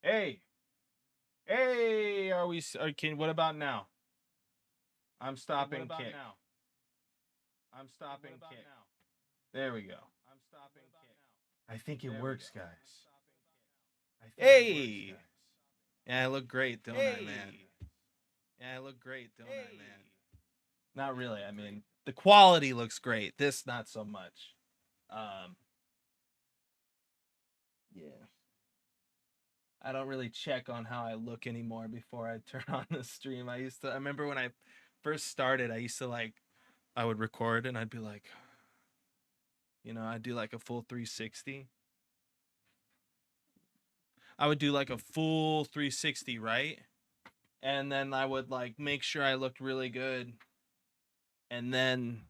Hey, hey, are we? Can what about now? I'm stopping kick. I'm stopping kick. There we go. I'm stopping kick. I think it works, guys. Hey! Yeah, I look great, don't I, man? Yeah, I look great, don't I, man? Not really. I mean, the quality looks great. This not so much. Yeah. I don't really check on how I look anymore before I turn on the stream. I remember when I first started, I would record and I'd be like, I'd do like a full 360. I would do like a full 360, right? And then I would like make sure I looked really good. And then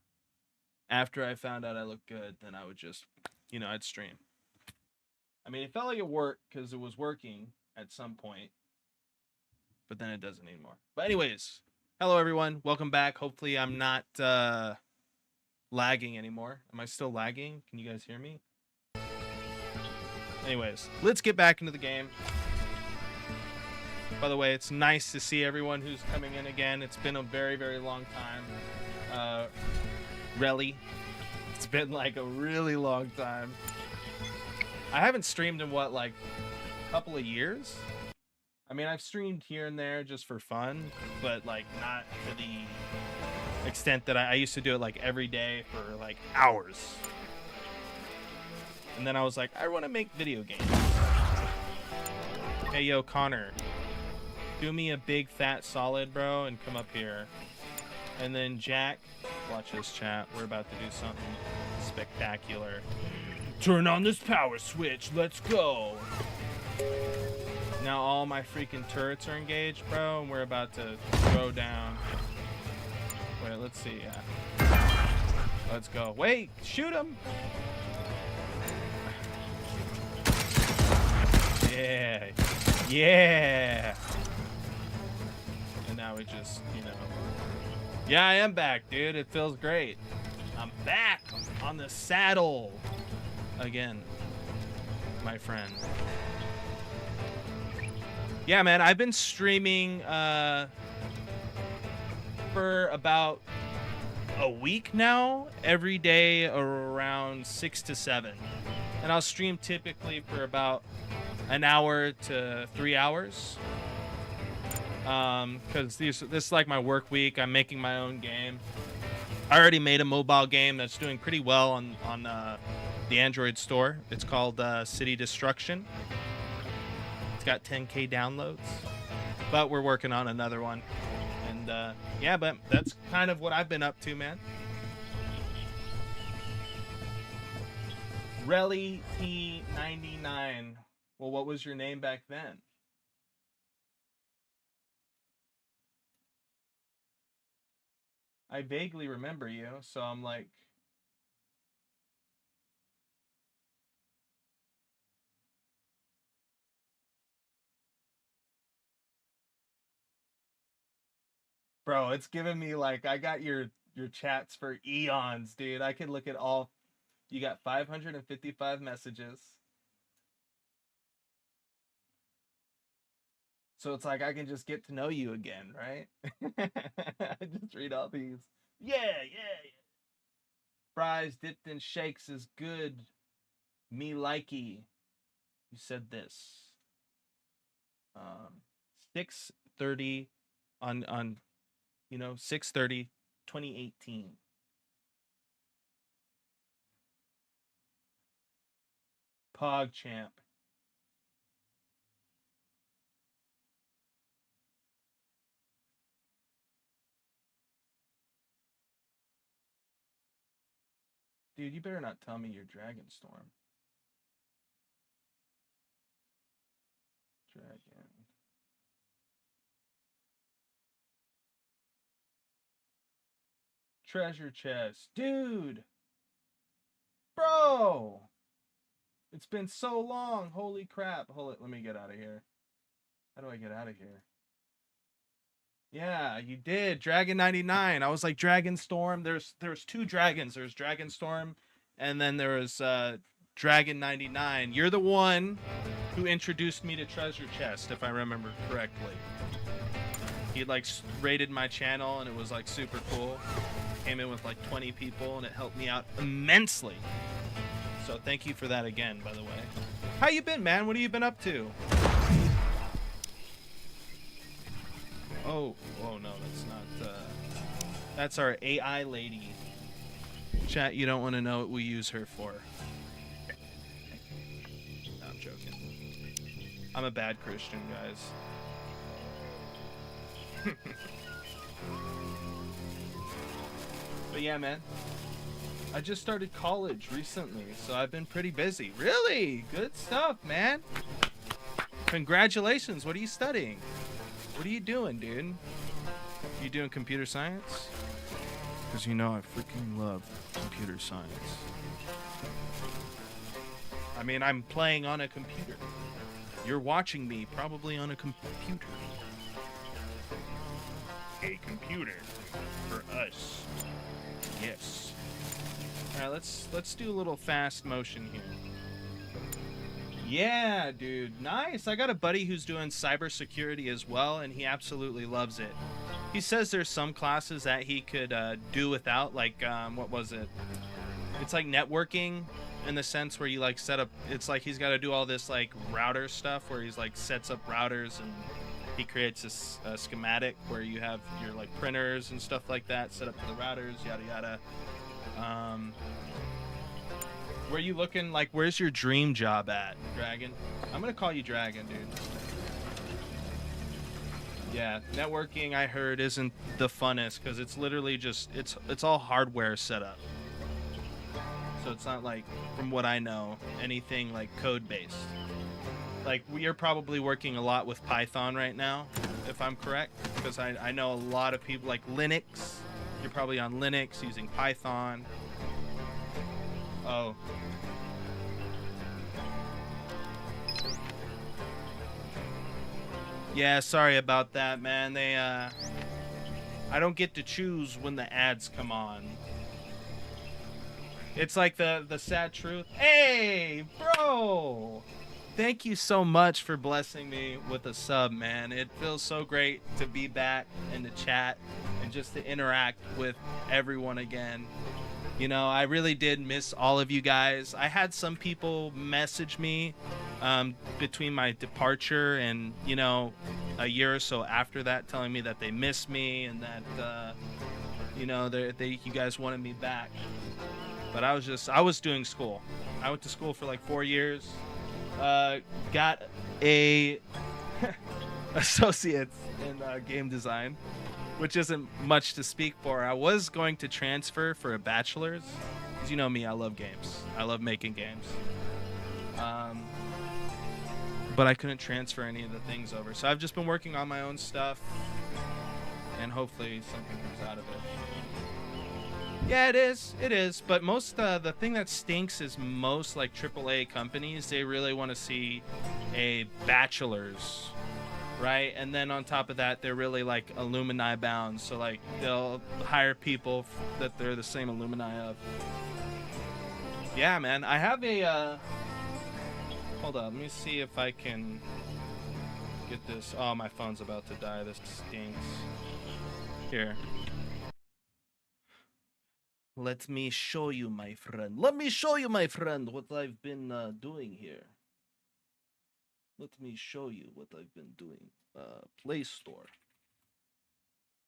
after I found out I looked good, then I would just, I'd stream. I mean, it felt like it worked because it was working at some point, but then it doesn't anymore. But anyways, hello everyone, welcome back. Hopefully I'm not lagging anymore. Am I still lagging? Can you guys hear me? Anyways, let's get back into the game. By the way, it's nice to see everyone who's coming in again. It's been a very, very long time. Relly. It's been like a really long time. I haven't streamed in like a couple of years. I mean, I've streamed here and there just for fun, but like not to the extent that I used to do it like every day for like hours. And then I was like, I want to make video games. Hey, yo, Connor, do me a big fat solid, bro, and come up here. And then Jack, watch this chat. We're about to do something spectacular. Turn on this power switch. Let's go. Now all my freaking turrets are engaged, bro, and we're about to throw down. Wait, let's see. Yeah. Let's go. Wait, shoot him. Yeah. Yeah. And now we just, Yeah, I am back, dude. It feels great. I'm back on the saddle again, my friend. Yeah, man, I've been streaming for about a week now, every day around 6 to 7. And I'll stream typically for about an hour to 3 hours. Because this is like my work week. I'm making my own game. I already made a mobile game that's doing pretty well on the Android store. It's called City Destruction. It's got 10K downloads, but we're working on another one. And yeah, but that's kind of what I've been up to, man. Relly T99. Well, what was your name back then? I vaguely remember you, so I'm like, bro, it's giving me like I got your chats for eons, dude. I could look at all. You got 555 messages. So it's like I can just get to know you again, right? I just read all these. Yeah. Fries dipped in shakes is good. Me likey. You said this. 6:30 on 6:30 2018. PogChamp. Dude, you better not tell me you're Dragonstorm. Dragon. Treasure chest. Dude! Bro! It's been so long. Holy crap. Hold it. Let me get out of here. How do I get out of here? Yeah, you did. Dragon 99. I was like Dragonstorm. There's two dragons. There's Dragonstorm, and then there was Dragon99. You're the one who introduced me to Treasure Chest, if I remember correctly. He like rated my channel and it was like super cool. Came in with like 20 people and it helped me out immensely. So thank you for that again, by the way. How you been, man? What have you been up to? Oh no, that's not. That's our AI lady. Chat, you don't want to know what we use her for. No, I'm joking. I'm a bad Christian, guys. But yeah, man. I just started college recently, so I've been pretty busy. Really? Good stuff, man. Congratulations. What are you studying? What are you doing, dude? You doing computer science? Because you know I freaking love computer science. I mean, I'm playing on a computer. You're watching me probably on a computer. A computer for us. Yes. All right, let's do a little fast motion here. Yeah, dude, nice. I got a buddy who's doing cybersecurity as well, and he absolutely loves it. He says there's some classes that he could do without, like what was it? It's like networking in the sense where you like set up. It's like he's got to do all this like router stuff where he's like sets up routers and he creates a schematic where you have your like printers and stuff like that set up for the routers, yada yada. Where you looking, like, where's your dream job at, Dragon? I'm gonna call you Dragon, dude. Yeah, networking, I heard, isn't the funnest because it's literally just it's all hardware setup. So it's not like, from what I know, anything like code based. Like, you're probably working a lot with Python right now, if I'm correct, because I know a lot of people like Linux. You're probably on Linux using Python. Oh. Yeah, sorry about that, man. I don't get to choose when the ads come on. It's like the sad truth. Hey, bro! Thank you so much for blessing me with a sub, man. It feels so great to be back in the chat and just to interact with everyone again. You know, I really did miss all of you guys. I had some people message me between my departure and, you know, a year or so after that, telling me that they missed me and that, you know, you guys wanted me back. But I was doing school. I went to school for like 4 years. Got a associate's in game design, which isn't much to speak for. I was going to transfer for a bachelor's, because you know me, I love games. I love making games. But I couldn't transfer any of the things over. So I've just been working on my own stuff, and hopefully something comes out of it. Yeah, it is. But most, the thing that stinks is most like AAA companies, they really want to see a bachelor's. Right, and then on top of that, they're really like alumni bound, so like they'll hire people that they're the same alumni of. Yeah, man, I have a hold on, let me see if I can get this. Oh, my phone's about to die. This stinks. Here, let me show you, my friend. Let me show you, my friend, what I've been doing here. Let me show you what I've been doing. Play Store.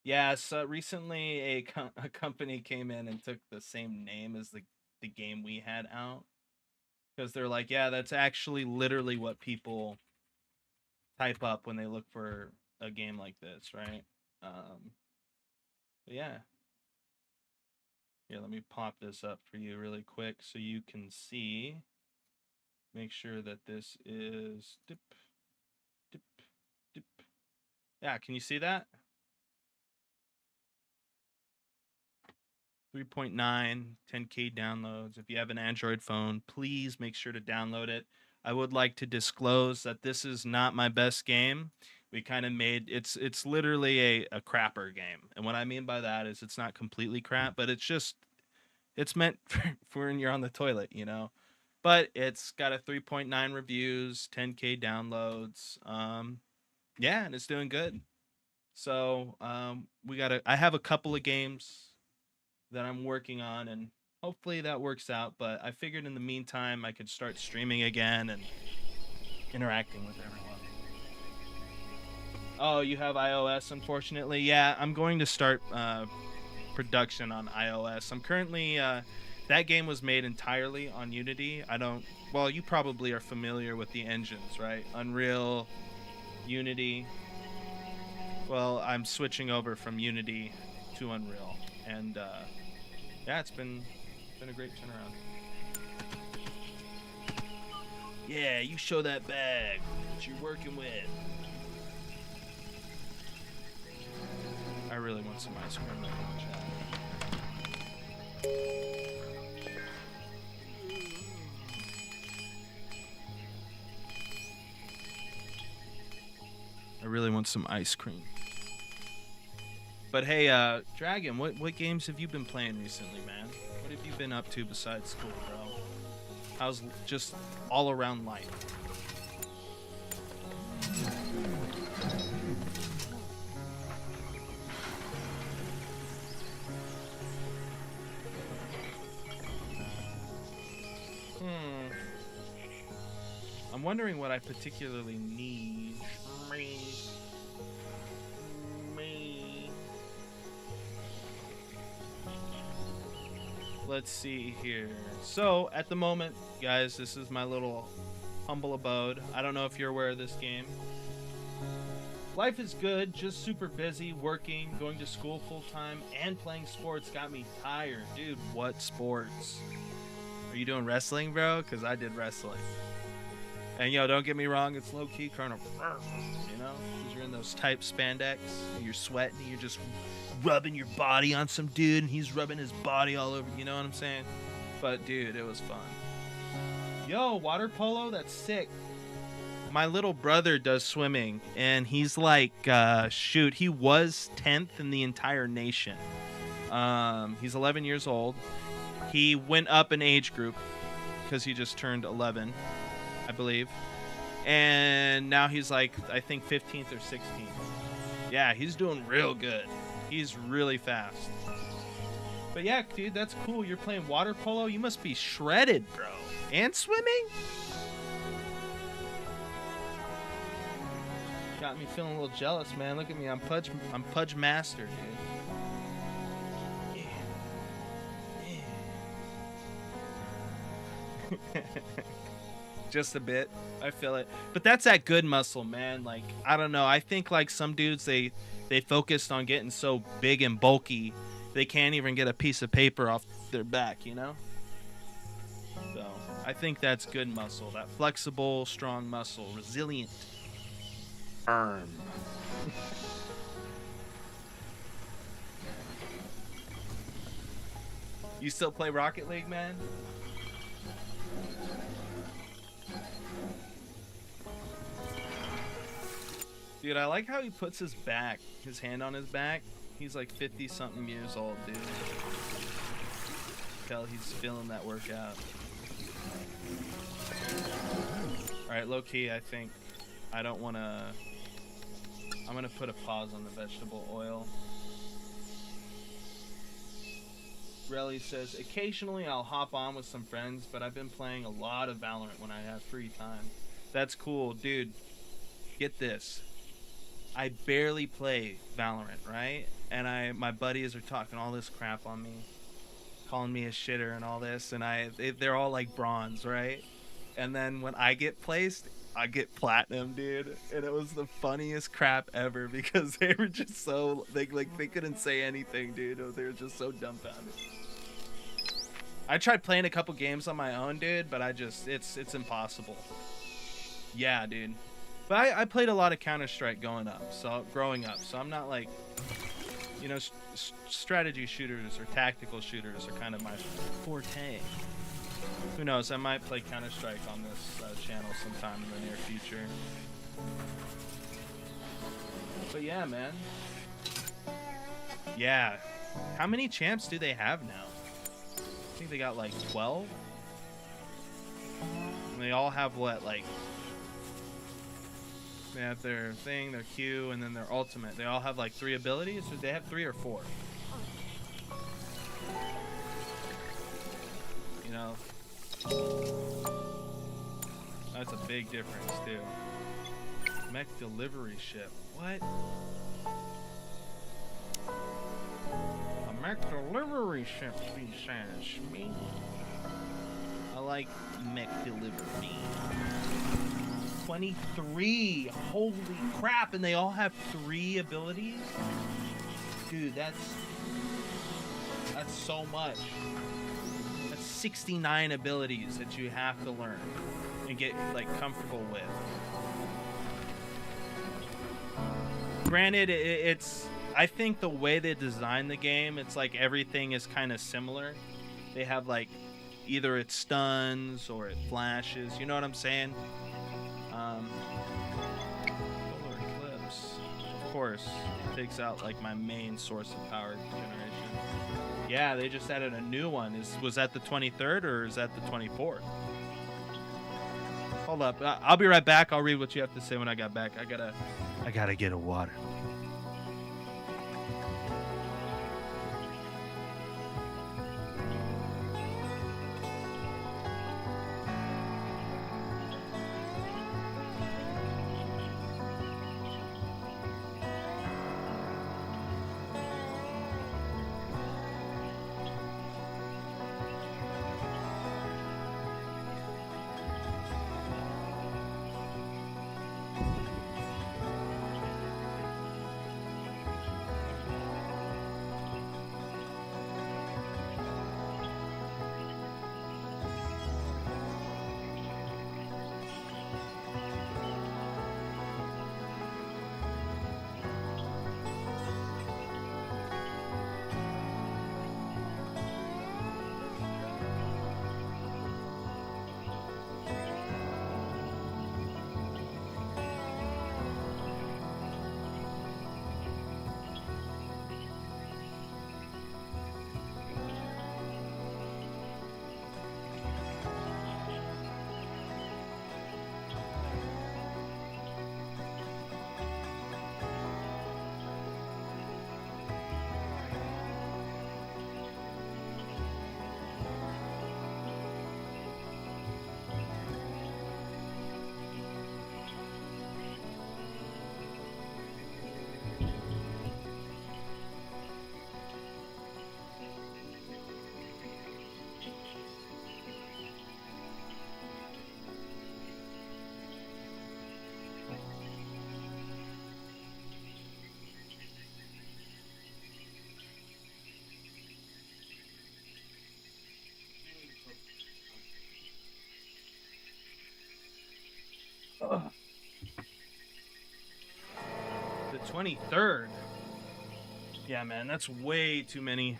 Yeah, so recently a company came in and took the same name as the game we had out. Because they're like, yeah, that's actually literally what people type up when they look for a game like this, right? But yeah. Here, let me pop this up for you really quick so you can see. Make sure that this is dip. Yeah, can you see that? 3.9, 10K downloads. If you have an Android phone, please make sure to download it. I would like to disclose that this is not my best game. We kind of made it's literally a crapper game. And what I mean by that is it's not completely crap, but it's meant for when you're on the toilet, you know? but it's got a 3.9 reviews, 10K downloads. Yeah, and it's doing good. So I have a couple of games that I'm working on, and hopefully that works out. But I figured in the meantime I could start streaming again and interacting with everyone. Oh, you have iOS, unfortunately. Yeah, I'm going to start production on iOS. I'm currently that game was made entirely on Unity. Well, you probably are familiar with the engines, right? Unreal, Unity. Well, I'm switching over from Unity to Unreal, and yeah, it's been a great turnaround. Yeah, you show that bag that you're working with. I really want some ice cream in the chat. I really want some ice cream. But hey, Dragon, what games have you been playing recently, man? What have you been up to besides school, bro? How's just all around life? I'm wondering what I particularly need. Let's see here. So, at the moment, guys, this is my little humble abode. I don't know if you're aware of this game. Life is good, just super busy, working, going to school full time, and playing sports got me tired. Dude, what sports? Are you doing wrestling, bro? Because I did wrestling. And, yo, don't get me wrong, it's low-key kind of, you know? Because you're in those tight spandex, and you're sweating, and you're just rubbing your body on some dude, and he's rubbing his body all over, you know what I'm saying? But, dude, it was fun. Yo, water polo? That's sick. My little brother does swimming, and he's like, he was 10th in the entire nation. He's 11 years old. He went up an age group because he just turned 11, I believe. And now he's like, I think 15th or 16th. Yeah, he's doing real good. He's really fast. But yeah, dude, that's cool. You're playing water polo? You must be shredded, bro. And swimming? Got me feeling a little jealous, man. Look at me. I'm Pudge Master, dude. Yeah. Just a bit. I feel it. But that's that good muscle, man. Like, I don't know. I think like some dudes, they focused on getting so big and bulky, they can't even get a piece of paper off their back, you know? So, I think that's good muscle. That flexible, strong muscle. Resilient. Firm. You still play Rocket League, man? Dude, I like how he puts his hand on his back. He's like 50-something years old, dude. Tell he's feeling that workout. Alright, low-key, I think I don't want to... I'm going to put a pause on the vegetable oil. Relly says, occasionally I'll hop on with some friends, but I've been playing a lot of Valorant when I have free time. That's cool, dude. Get this. I barely play Valorant, right? And my buddies are talking all this crap on me, calling me a shitter and all this, and they're all like bronze, right? And then when I get placed, I get platinum, dude. And it was the funniest crap ever because they were just so they couldn't say anything, dude. They were just so dumbfounded. I tried playing a couple games on my own, dude, but it's impossible. Yeah, dude. But I played a lot of Counter-Strike growing up, so I'm not like, you know, strategy shooters or tactical shooters are kind of my forte. Who knows? I might play Counter-Strike on this channel sometime in the near future. But yeah, man. Yeah. How many champs do they have now? I think they got like 12. And they all have what, like, they have their thing, their Q, and then their ultimate. They all have like 3 abilities, or they have 3 or 4. You know, that's a big difference too. Mech delivery ship. What? A mech delivery ship, he says. Me. I like mech delivery. 23. Holy crap! And they all have 3 abilities. Dude, that's so much. 69 abilities that you have to learn and get like comfortable with. Granted, it's I think the way they designed the game, it's like everything is kind of similar. They have like either it stuns or it flashes, you know what I'm saying? Solar eclipse, of course, takes out like my main source of power generation. Yeah, they just added a new one. Was that the 23rd or is that the 24th? Hold up. I'll be right back. I'll read what you have to say when I got back. I gotta get a water. The 23rd. Yeah, man, that's way too many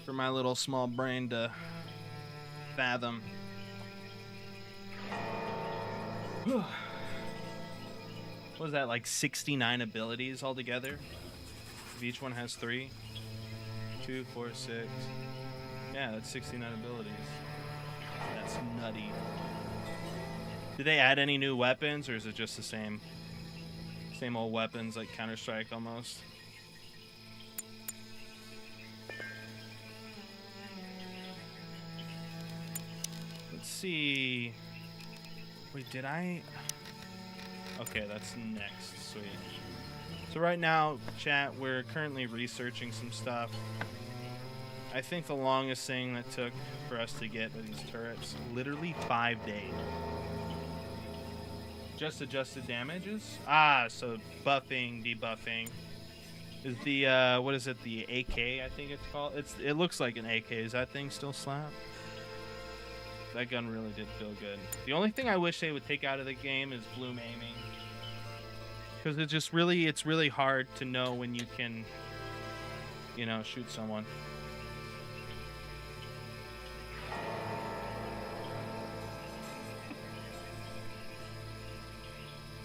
for my little small brain to fathom. What was that, like 69 abilities altogether? If each one has 3, 2, 4, 6. Yeah, that's 69 abilities. That's nutty. Did they add any new weapons, or is it just the same old weapons like Counter-Strike almost? Let's see. Wait, did I? Okay, that's next. Sweet. So right now, chat, we're currently researching some stuff. I think the longest thing that took for us to get these turrets, literally 5 days. Just adjusted damages? Ah, so buffing, debuffing. Is the, what is it, the AK, I think it's called? It looks like an AK. Is that thing still slap? That gun really did feel good. The only thing I wish they would take out of the game is bloom aiming. Because it's really hard to know when you can, you know, shoot someone.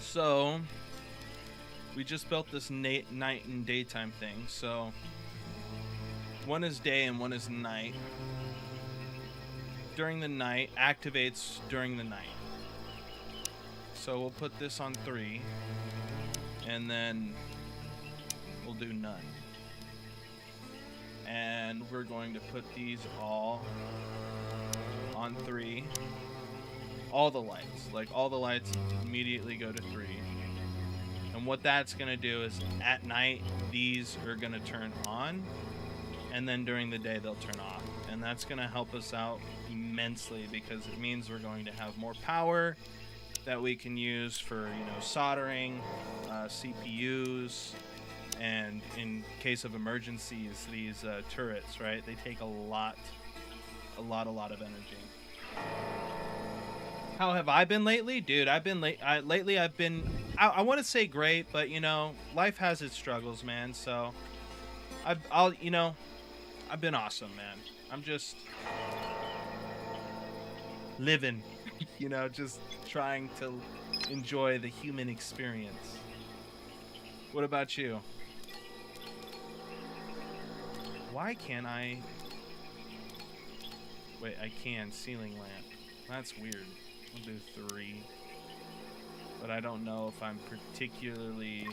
So, we just built this night and daytime thing. So, one is day and one is night. during the night, activates during the night. So we'll put this on 3, and then we'll do none. And we're going to put these all on 3. All the lights, like all the lights immediately go to 3. And what that's gonna do is at night, these are gonna turn on, and then during the day they'll turn off. And that's gonna help us out immensely, because it means we're going to have more power that we can use for, you know, soldering, CPUs, and in case of emergencies, these turrets, right? They take a lot of energy. How have I been lately? Dude, I've been lately I've been, I want to say great, but you know, life has its struggles, man. So I've been awesome, man. I'm just living, you know, just trying to enjoy the human experience. What about you? Why can't I? Wait, I can. Ceiling lamp. That's weird. I'll do 3. But I don't know if I'm particularly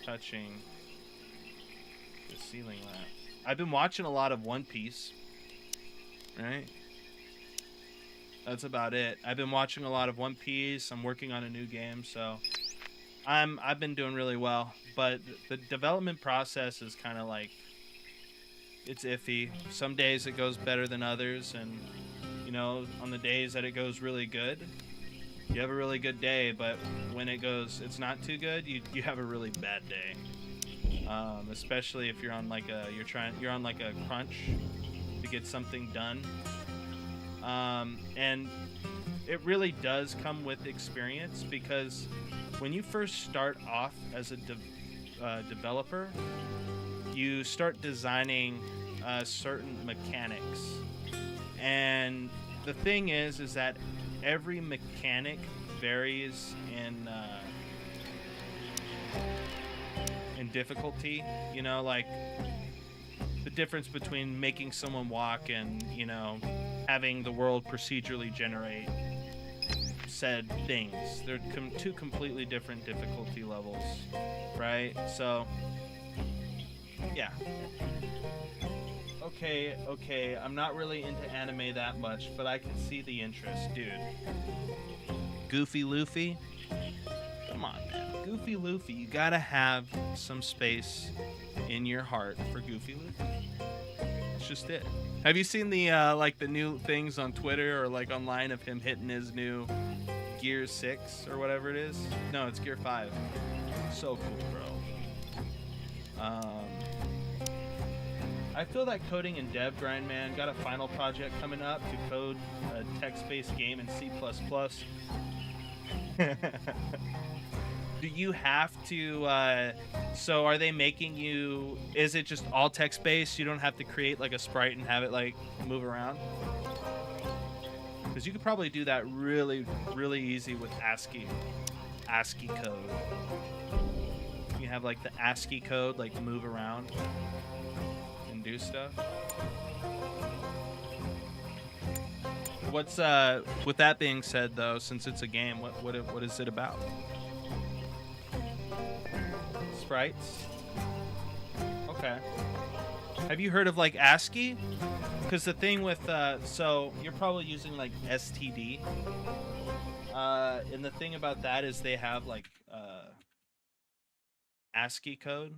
touching the ceiling lamp. I've been watching a lot of One Piece. Right? That's about it. I've been watching a lot of One Piece. I'm working on a new game, so I've been doing really well. But the development process is kind of like, it's iffy. Some days it goes better than others, and you know, on the days that it goes really good, you have a really good day, but when it's not too good, you have a really bad day. Especially if you're on like a crunch to get something done. And it really does come with experience, because when you first start off as a developer, you start designing certain mechanics, and the thing is that every mechanic varies in difficulty. You know, like the difference between making someone walk and, you know, having the world procedurally generate said things. They're two completely different difficulty levels, right? So yeah. Okay, I'm not really into anime that much, but I can see the interest, dude. Goofy Luffy? Come on, man. Goofy Luffy, you gotta have some space in your heart for Goofy Luffy. It's just it. Have you seen the like the new things on Twitter or like online of him hitting his new Gear 6 or whatever it is? No, it's Gear 5. So cool, bro. I feel that coding and dev grind, man. Got a final project coming up to code a text-based game in C++. Do you have to, so are they making you, is it just all text-based? You don't have to create like a sprite and have it like move around? Because you could probably do that really, really easy with ASCII code. You have like the ASCII code like move around and do stuff. What's with that being said though, since it's a game, what is it about? Sprites. Okay. Have you heard of like ASCII? Because the thing with so you're probably using like STD. And the thing about that is they have like ASCII code.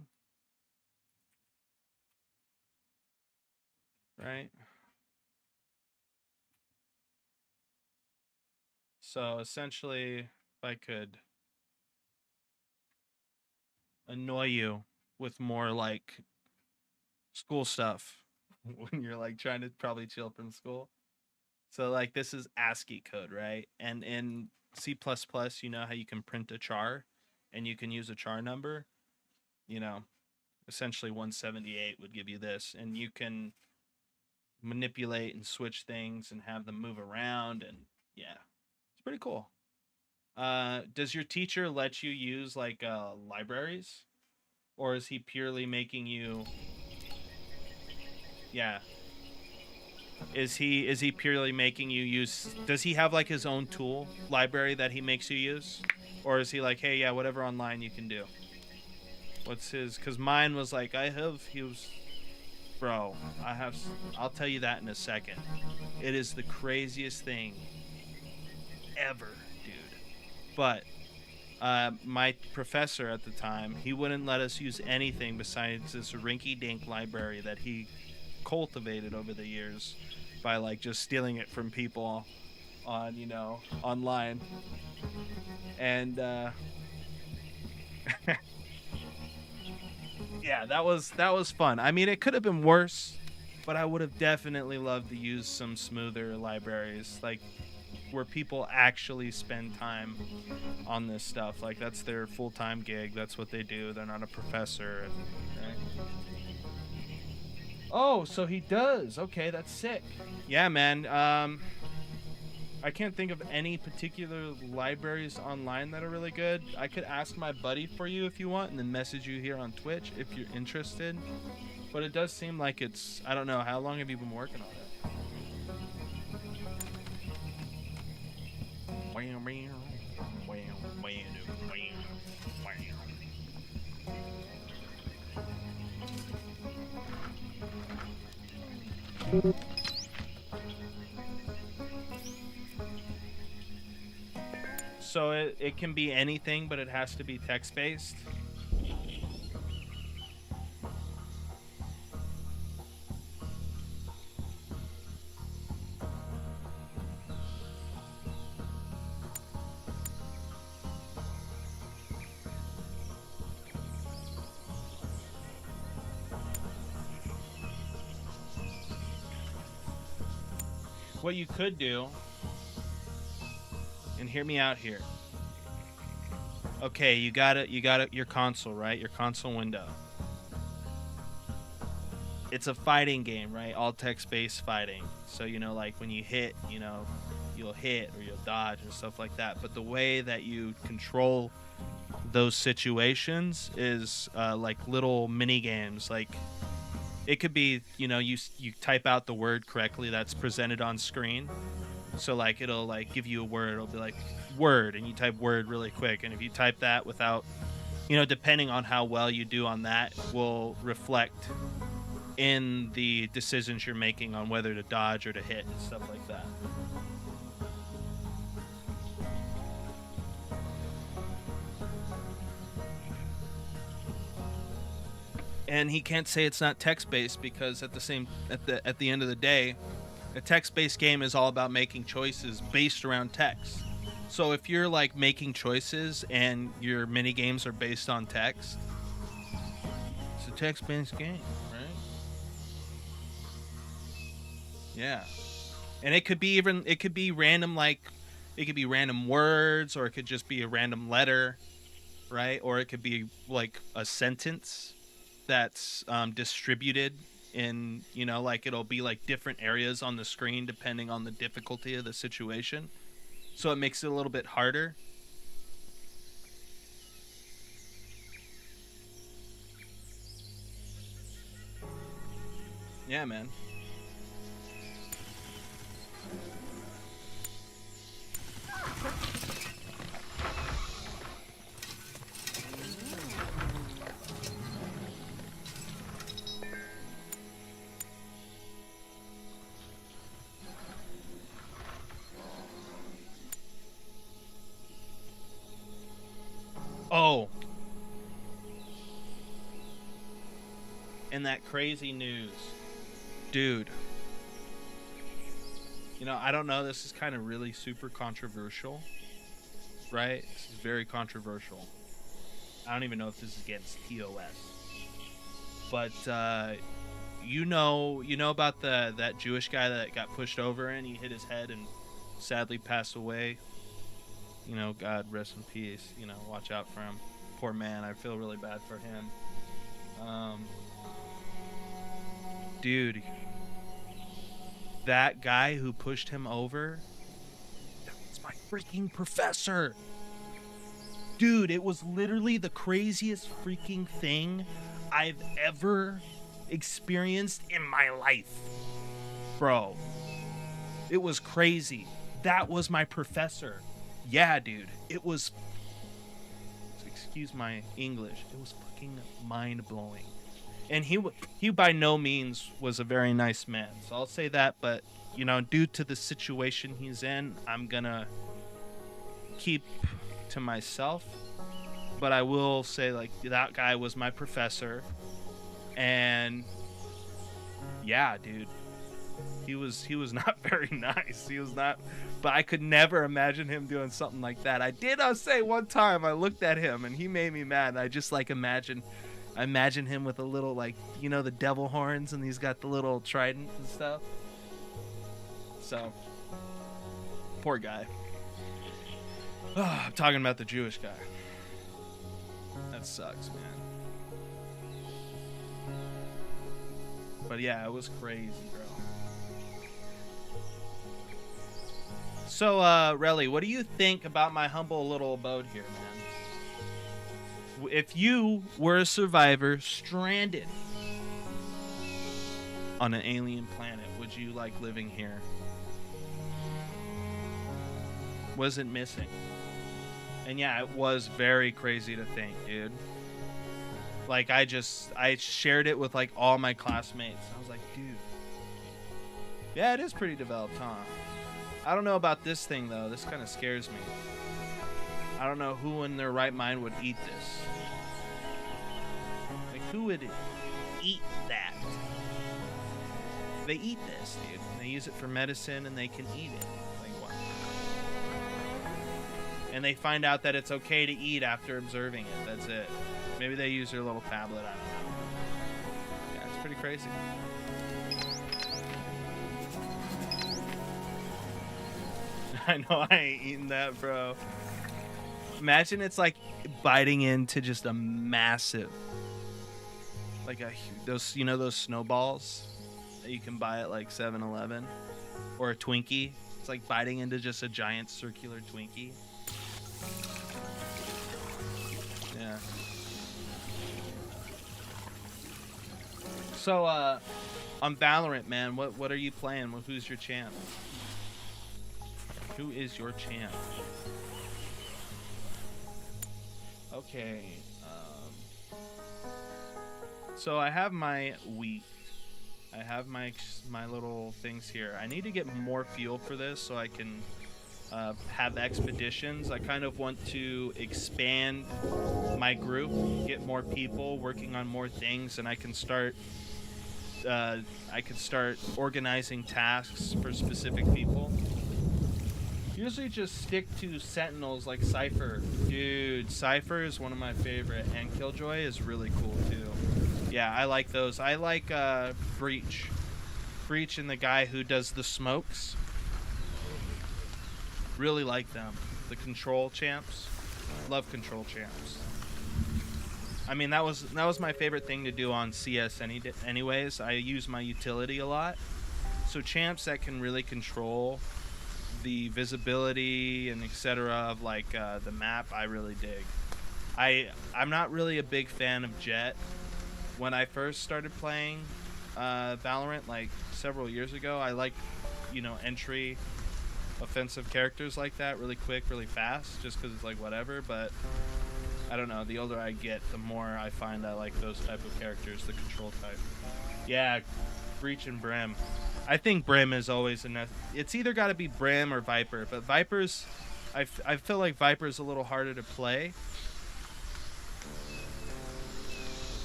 Right? So essentially, if I could annoy you with more like school stuff when you're like trying to probably chill from school. So like this is ASCII code, right? And in C++, you know how you can print a char and you can use a char number, you know, essentially 178 would give you this, and you can manipulate and switch things and have them move around, and yeah, it's pretty cool. Does your teacher let you use like libraries, or is he purely making you? Yeah. Is he purely making you use? Does he have like his own tool library that he makes you use, or is he like, hey, yeah, whatever online you can do? What's his? Because mine was like, bro, I'll tell you that in a second. It is the craziest thing ever, dude. But my professor at the time, he wouldn't let us use anything besides this rinky-dink library that he cultivated over the years by like just stealing it from people on, online. And yeah, that was fun. I mean, it could have been worse, but I would have definitely loved to use some smoother libraries, like where people actually spend time on this stuff. Like that's their full-time gig. That's what they do. They're not a professor. Right? Oh, so he does. Okay, that's sick. Yeah, man. I can't think of any particular libraries online that are really good. I could ask my buddy for you if you want, and then message you here on Twitch if you're interested. But it does seem like it's, I don't know, how long have you been working on it? So it can be anything, but it has to be text-based. What you could do, and hear me out here. Okay, you got it. Your console, right? Your console window. It's a fighting game, right? All text-based fighting. So, like when you hit, you'll hit or you'll dodge and stuff like that. But the way that you control those situations is like little mini games. Like it could be, you type out the word correctly that's presented on screen. So like it'll like give you a word. It'll be like word, and you type word really quick. And if you type that without, depending on how well you do on that, will reflect in the decisions you're making on whether to dodge or to hit and stuff like that. And he can't say it's not text-based because at the end of the day, a text-based game is all about making choices based around text. So if you're like making choices and your mini games are based on text, it's a text-based game, right? Yeah. And it could be random, like it could be random words, or it could just be a random letter, right? Or it could be like a sentence that's distributed in, like it'll be like different areas on the screen depending on the difficulty of the situation. So it makes it a little bit harder. Yeah, man. Oh. And that crazy news. Dude. I don't know, this is kind of really super controversial. Right? This is very controversial. I don't even know if this is against TOS. But you know about that Jewish guy that got pushed over and he hit his head and sadly passed away. God rest in peace. Watch out for him. Poor man. I feel really bad for him. Dude, that guy who pushed him over, that was my freaking professor. Dude, it was literally the craziest freaking thing I've ever experienced in my life. Bro, it was crazy. That was my professor. Yeah, dude. It was, excuse my English, it was fucking mind-blowing. And he by no means was a very nice man. So I'll say that, but, you know, due to the situation he's in, I'm gonna keep to myself. But I will say, like, that guy was my professor. And yeah, dude. He was not very nice. He was not, but I could never imagine him doing something like that. I'll say one time I looked at him and he made me mad. And I just like imagine him with a little, like, you know, the devil horns, and he's got the little trident and stuff. So, poor guy. Oh, I'm talking about the Jewish guy. That sucks, man. But yeah, it was crazy, bro. So, Relly, what do you think about my humble little abode here, man? If you were a survivor stranded on an alien planet, would you like living here? Was it missing? And yeah, it was very crazy to think, dude. Like, I shared it with, like, all my classmates. I was like, dude. Yeah, it is pretty developed, huh? I don't know about this thing, though. This kind of scares me. I don't know who in their right mind would eat this. Like, who would eat that? They eat this, dude. They use it for medicine, and they can eat it. Like, what? And they find out that it's okay to eat after observing it. That's it. Maybe they use their little tablet. I don't know. Yeah, it's pretty crazy. I know I ain't eating that, bro. Imagine it's like biting into just a massive, like those snowballs that you can buy at like 7-Eleven, or a Twinkie. It's like biting into just a giant circular Twinkie. Yeah. So, on Valorant, man, what are you playing? Who's your champ? Who is your champ? Okay. So I have my wheat. I have my little things here. I need to get more fuel for this so I can have expeditions. I kind of want to expand my group, get more people working on more things, and I can start organizing tasks for specific people. Usually just stick to sentinels like Cypher. Dude, Cypher is one of my favorite, and Killjoy is really cool too. Yeah, I like those. I like Breach. Breach and the guy who does the smokes. Really like them. The control champs. Love control champs. I mean, that was my favorite thing to do on CS anyways. I use my utility a lot. So champs that can really control the visibility and etc. of like the map, I really dig. I'm not really a big fan of Jett. When I first started playing Valorant like several years ago, I like, you know, entry offensive characters like that, really quick, really fast, just because it's like whatever. But I don't know, the older I get, the more I find I like those type of characters, the control type. Yeah, Breach and Brim. I think Brim is always it's either got to be Brim or Viper, but Viper's, I feel like Viper's a little harder to play.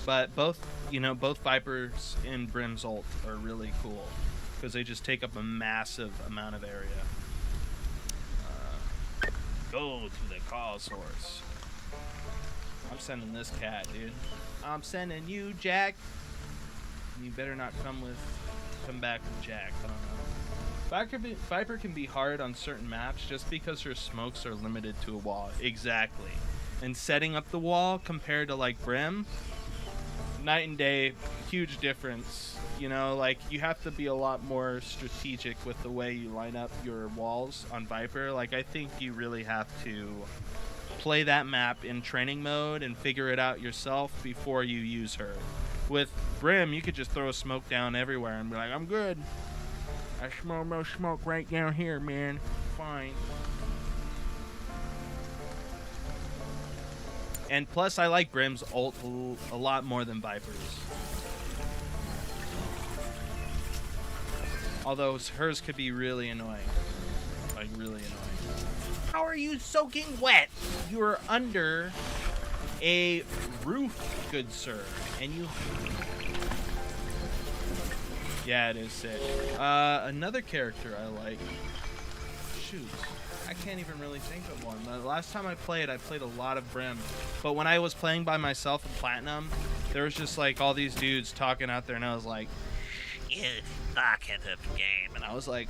But both Vipers and Brim's ult are really cool because they just take up a massive amount of area. Go to the call source. I'm sending this cat, dude. I'm sending you, Jack. You better not come back with Jack. I don't know. Viper can be hard on certain maps just because her smokes are limited to a wall. Exactly. And setting up the wall compared to like Brim, night and day, huge difference. You know, like you have to be a lot more strategic with the way you line up your walls on Viper. Like I think you really have to play that map in training mode and figure it out yourself before you use her. With Brim, you could just throw a smoke down everywhere and be like, I'm good. I smell no smoke right down here, man. Fine. And plus, I like Brim's ult a lot more than Viper's. Although hers could be really annoying. Like, really annoying. How are you soaking wet? You are under a roof, good sir. And you... Yeah, it is sick. Another character I like. Shoot. I can't even really think of one. The last time I played a lot of Brim. But when I was playing by myself in Platinum, there was just like all these dudes talking out there, and I was like, "You suck at the game," and I was like,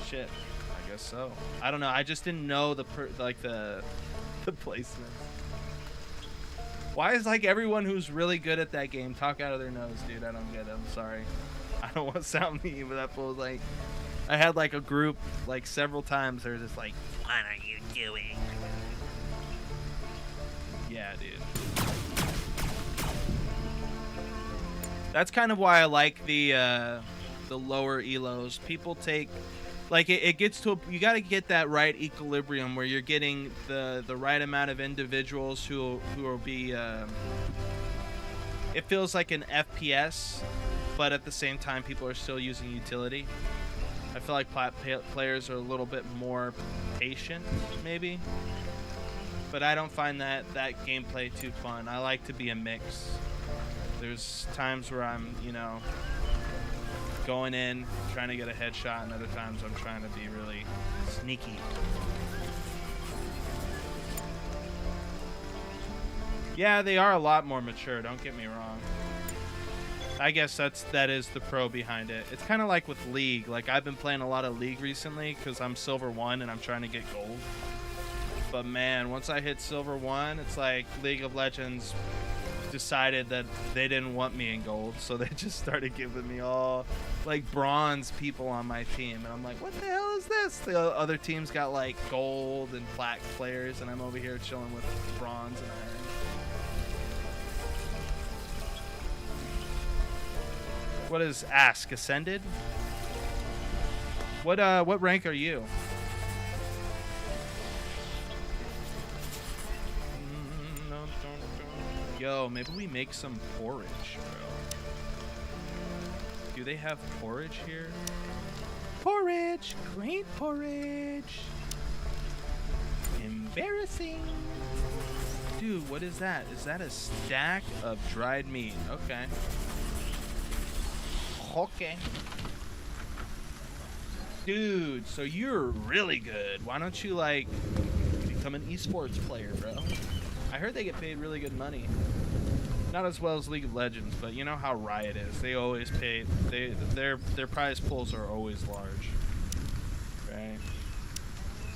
"Shit, I guess so." I don't know. I just didn't know the placement. Why is like everyone who's really good at that game talk out of their nose, dude? I don't get it. I'm sorry. I don't want to sound mean, but that was like, I had like a group like several times. They're just like, "What are you doing?" Yeah, dude. That's kind of why I like the lower elos. People take, like, it gets to you got to get that right equilibrium where you're getting the right amount of individuals who will be. It feels like an FPS, but at the same time, people are still using utility. I feel like players are a little bit more patient, maybe. But I don't find that gameplay too fun. I like to be a mix. There's times where I'm, you know, going in, trying to get a headshot, and other times I'm trying to be really sneaky. Yeah, they are a lot more mature, don't get me wrong. I guess that is the pro behind it. It's kind of like with League. Like, I've been playing a lot of League recently because I'm Silver 1 and I'm trying to get gold. But man, once I hit Silver 1, it's like League of Legends decided that they didn't want me in gold, so they just started giving me all like bronze people on my team, and I'm like, what the hell is this? The other teams got like gold and black players, and I'm over here chilling with bronze and iron. What is Ask Ascended? What rank are you? Yo, maybe we make some porridge, bro. Do they have porridge here? Porridge! Great porridge! Embarrassing! Dude, what is that? Is that a stack of dried meat? Okay. Okay. Dude, so you're really good. Why don't you, like, become an esports player, bro? I heard they get paid really good money. Not as well as League of Legends, but you know how Riot is. They always pay. Their prize pools are always large. Right?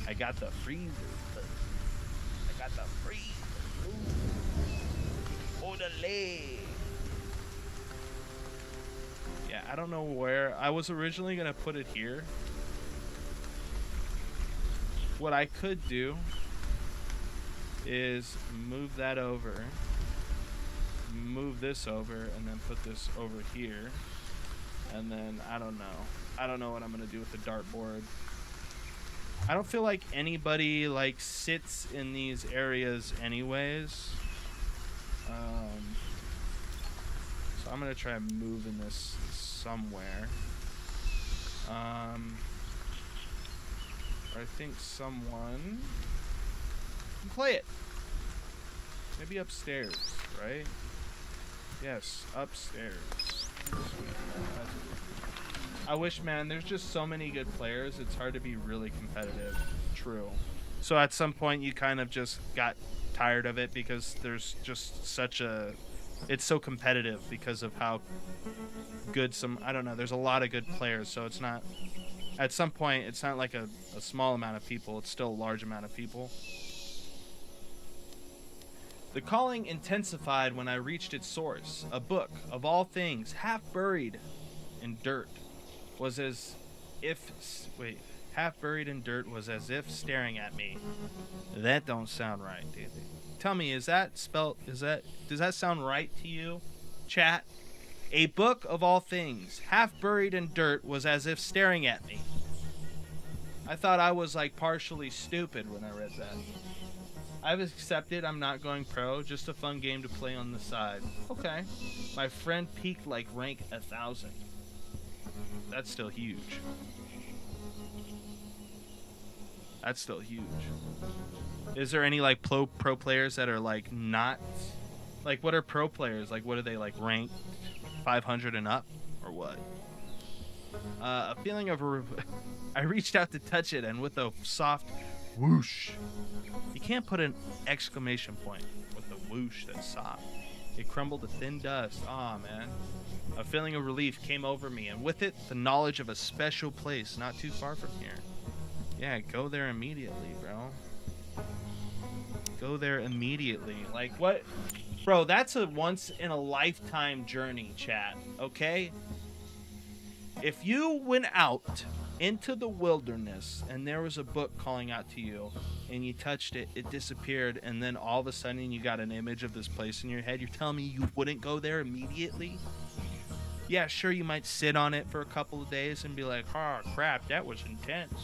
I got the freezer. I got the freezer. Oh, the leg. Yeah, I don't know where. I was originally gonna put it here. What I could do is move that over, move this over, and then put this over here, and then I don't know what I'm gonna do with the dartboard. I don't feel like anybody like sits in these areas anyways, so I'm gonna try moving this somewhere. I think someone can play it. Maybe upstairs, right? Yes, upstairs. I wish, man, there's just so many good players, it's hard to be really competitive. True. So at some point you kind of just got tired of it because there's just such a... It's so competitive because of how good I don't know, there's a lot of good players, so it's not... At some point, it's not like a small amount of people, it's still a large amount of people. The calling intensified when I reached its source. A book, of all things, half buried in dirt, was as if... Wait, half buried in dirt was as if staring at me. That don't sound right, dude. Tell me, does that sound right to you, chat? A book of all things, half buried in dirt, was as if staring at me. I thought I was like partially stupid when I read that. I've accepted I'm not going pro, just a fun game to play on the side. Okay. My friend peaked like rank 1,000. That's still huge. That's still huge. Is there any like pro players that are like not like, what are pro players? Like, what are they like, ranked 500 and up or what? A feeling of I reached out to touch it, and with a soft whoosh. You can't put an exclamation point with the whoosh that's soft. It crumbled to thin dust. Aw, man. A feeling of relief came over me, and with it, the knowledge of a special place not too far from here. Yeah, go there immediately, bro. Go there immediately. Like, what? Bro, that's a once-in-a-lifetime journey, chat, okay? If you went out into the wilderness and there was a book calling out to you and you touched it, it disappeared, and then all of a sudden you got an image of this place in your head, you're telling me you wouldn't go there immediately? Yeah, sure, you might sit on it for a couple of days and be like, oh crap, that was intense.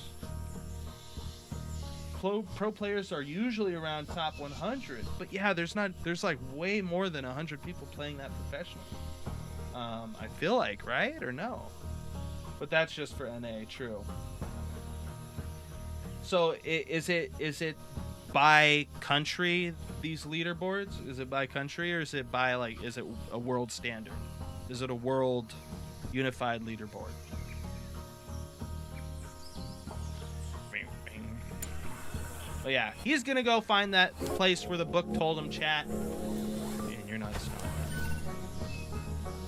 Pro players are usually around top 100, but yeah, there's like way more than 100 people playing that professionally. I feel like, right? Or no? But that's just for NA, true. So is it by country, these leaderboards? Is it by country, or is it by like, is it a world standard? Is it a world unified leaderboard? But yeah, he's gonna go find that place where the book told him, chat. And you're not smart.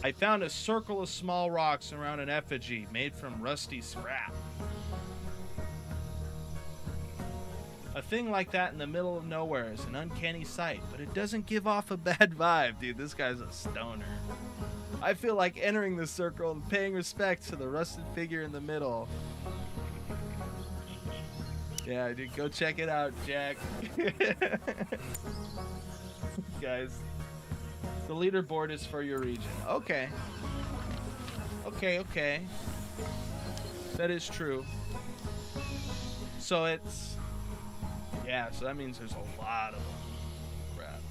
I found a circle of small rocks around an effigy made from rusty scrap. A thing like that in the middle of nowhere is an uncanny sight, but it doesn't give off a bad vibe, dude. This guy's a stoner. I feel like entering the circle and paying respect to the rusted figure in the middle. Yeah, dude, go check it out, Jack. Guys, the leaderboard is for your region. Okay. Okay. That is true. So it's... yeah, so that means there's a lot of them. Crap.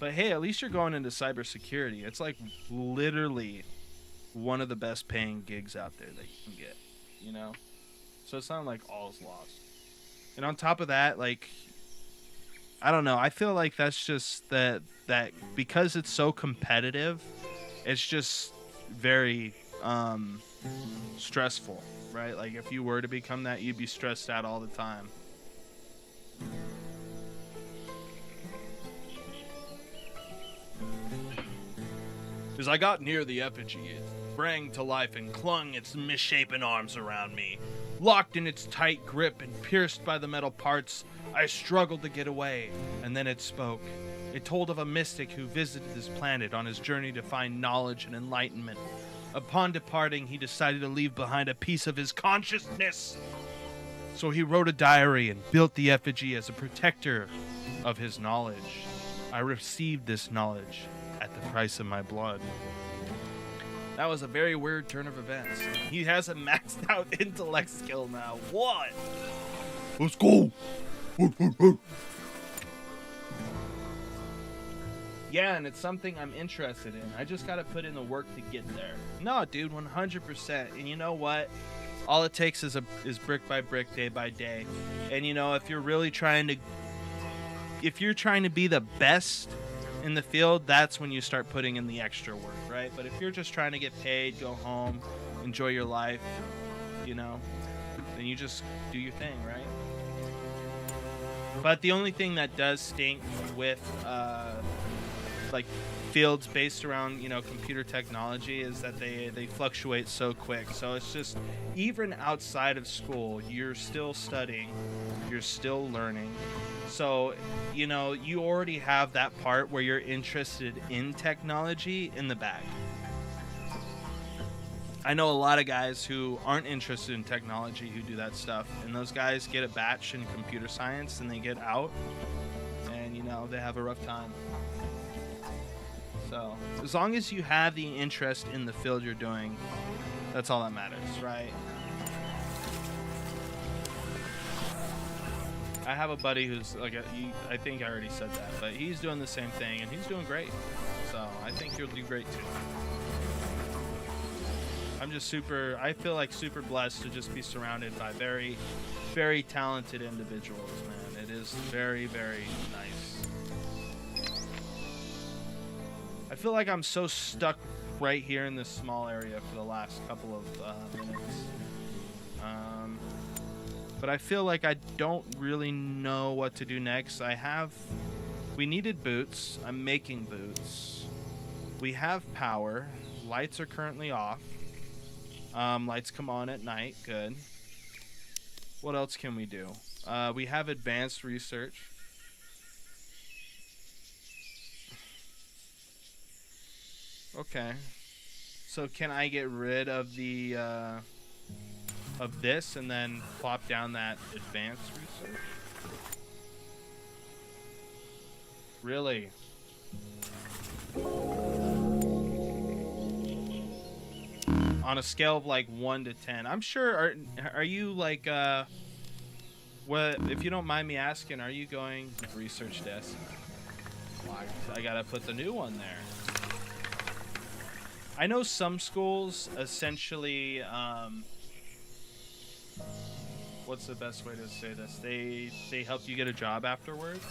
But hey, at least you're going into cybersecurity. It's like literally one of the best paying gigs out there that you can get, you know? So it's not like all's lost. And on top of that, like, I don't know, I feel like that's just that because it's so competitive, it's just very stressful, right? Like, if you were to become that, you'd be stressed out all the time. As I got near the effigy, it sprang to life and clung its misshapen arms around me. Locked in its tight grip and pierced by the metal parts, I struggled to get away, and then it spoke. It told of a mystic who visited this planet on his journey to find knowledge and enlightenment. Upon departing, he decided to leave behind a piece of his consciousness. So he wrote a diary and built the effigy as a protector of his knowledge. I received this knowledge at the price of my blood. That was a very weird turn of events. He has a maxed out intellect skill now. What? Let's go. Yeah, and it's something I'm interested in. I just gotta put in the work to get there. No, dude, 100%. And you know what? All it takes is brick by brick, day by day. And you know, if you're trying to be the best in the field, that's when you start putting in the extra work, right? But if you're just trying to get paid, go home, enjoy your life, you know, then you just do your thing, right? But the only thing that does stink with like fields based around, you know, computer technology is that they fluctuate so quick. So it's just, even outside of school, you're still studying, you're still learning. So, you know, you already have that part where you're interested in technology in the bag. I know a lot of guys who aren't interested in technology who do that stuff, and those guys get a batch in computer science and they get out know, they have a rough time. So, as long as you have the interest in the field you're doing, that's all that matters, right? I have a buddy who's like, I think I already said that, but he's doing the same thing and he's doing great. So I think you'll do great too. I'm just I feel like super blessed to just be surrounded by very, very talented individuals, man. It is very, very nice. I feel like I'm so stuck right here in this small area for the last couple of minutes. But I feel like I don't really know what to do next. We needed boots. I'm making boots. We have power. Lights are currently off. Lights come on at night. Good. What else can we do? We have advanced research. Okay. So can I get rid of the of this and then plop down that advanced research? Really? On a scale of like 1 to 10, I'm sure. Are you like what? If you don't mind me asking, are you going research desk? I gotta put the new one there. I know some schools essentially. What's the best way to say this? They help you get a job afterwards.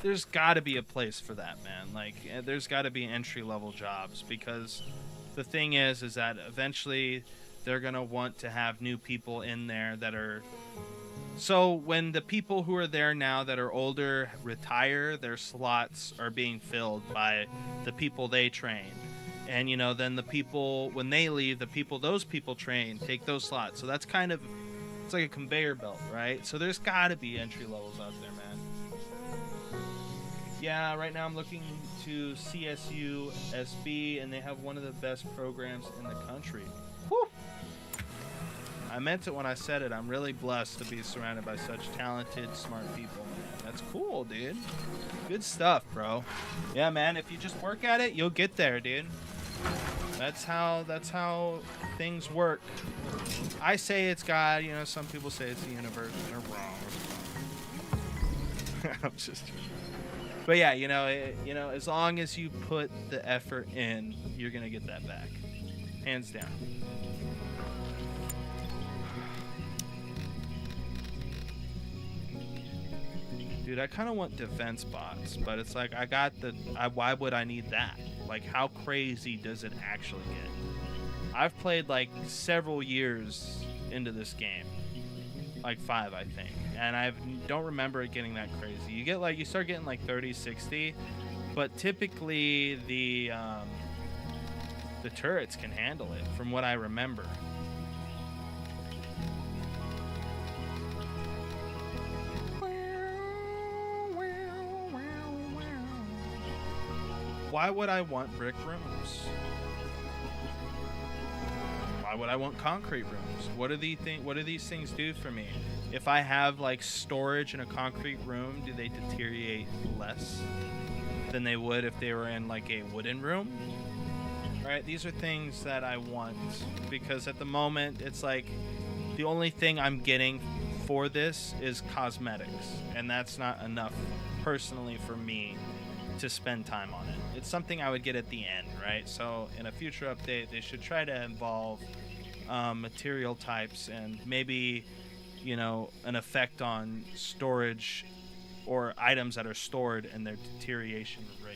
There's got to be a place for that, man. Like, there's got to be entry-level jobs, because the thing is that eventually they're gonna want to have new people in there that are. So when the people who are there now that are older retire, their slots are being filled by the people they trained. And, you know, then the people, when they leave, those people train, take those slots. So that's kind of, it's like a conveyor belt, right? So there's got to be entry levels out there, man. Yeah, right now I'm looking to CSU SB, and they have one of the best programs in the country. Whew! I meant it when I said it. I'm really blessed to be surrounded by such talented, smart people, man. That's cool, dude. Good stuff, bro. Yeah, man, if you just work at it, you'll get there, dude. That's how things work. I say it's God, you know, some people say it's the universe. They're wrong. I'm just kidding. But yeah, you know, as long as you put the effort in, you're gonna get that back, hands down. Dude, I kind of want defense bots, but it's like why would I need that? Like, how crazy does it actually get? I've played like several years into this game, like 5, I think, and I don't remember it getting that crazy. You start getting like 30, 60, but typically the turrets can handle it, from what I remember. Why would I want brick rooms? Why would I want concrete rooms? What do these things do for me? If I have like storage in a concrete room, do they deteriorate less than they would if they were in like a wooden room? Right? These are things that I want, because at the moment it's like the only thing I'm getting for this is cosmetics, and that's not enough personally for me to spend time on it. It's something I would get at the end, right? So in a future update, they should try to involve material types and maybe, you know, an effect on storage or items that are stored and their deterioration rate.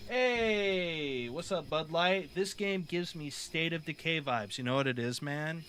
Hey, what's up, Bud Light? This game gives me State of Decay vibes. You know what it is, man?